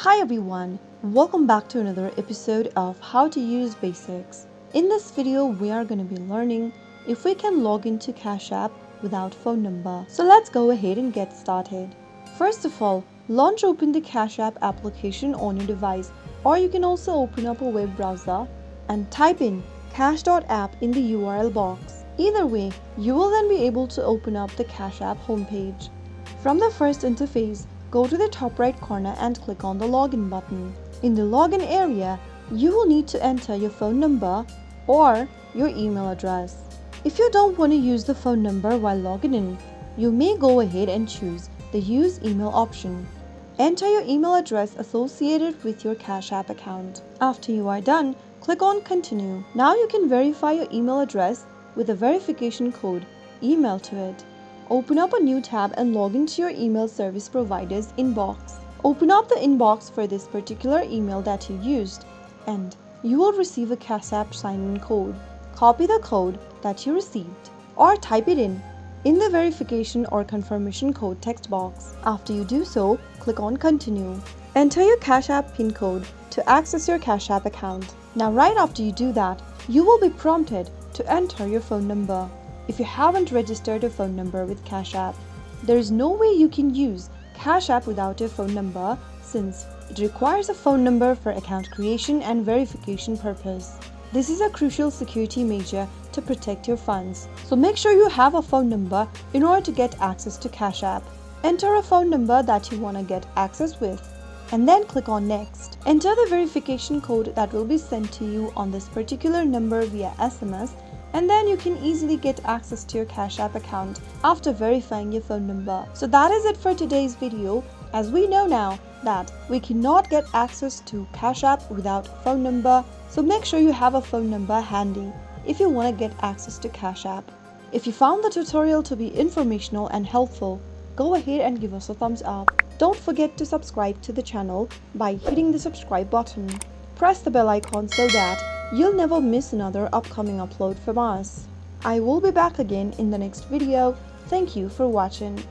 Hi everyone, welcome back to another episode of How to Use Basics. In this video, we are going to be learning if we can log into Cash App without phone number. So let's go ahead and get started. First of all, launch open the Cash App application on your device, or you can also open up a web browser and type in cash.app in the URL box. Either way, you will then be able to open up the Cash App homepage. From the first interface, go to the top right corner and click on the login button. In the login area, you will need to enter your phone number or your email address. If you don't want to use the phone number while logging in, you may go ahead and choose the use email option. Enter your email address associated with your Cash App account. After you are done, click on continue. Now you can verify your email address with a verification code emailed to it. Open up a new tab and log into your email service provider's inbox. Open up the inbox for this particular email that you used and you will receive a Cash App sign-in code. Copy the code that you received or type it in the verification or confirmation code text box. After you do so, click on continue. Enter your Cash App PIN code to access your Cash App account. Now right after you do that, you will be prompted to enter your phone number. If you haven't registered a phone number with Cash App, there is no way you can use Cash App without a phone number since it requires a phone number for account creation and verification purpose. This is a crucial security measure to protect your funds, so make sure you have a phone number in order to get access to Cash App. Enter a phone number that you want to get access with and then click on next. Enter the verification code that will be sent to you on this particular number via SMS, and then you can easily get access to your Cash App account after verifying your phone number. So that is it for today's video, as we know now that we cannot get access to Cash App without a phone number, so make sure you have a phone number handy if you want to get access to Cash App. If you found the tutorial to be informational and helpful, go ahead and give us a thumbs up. Don't forget to subscribe to the channel by hitting the subscribe button. Press the bell icon so that you'll never miss another upcoming upload from us. I will be back again in the next video. Thank you for watching.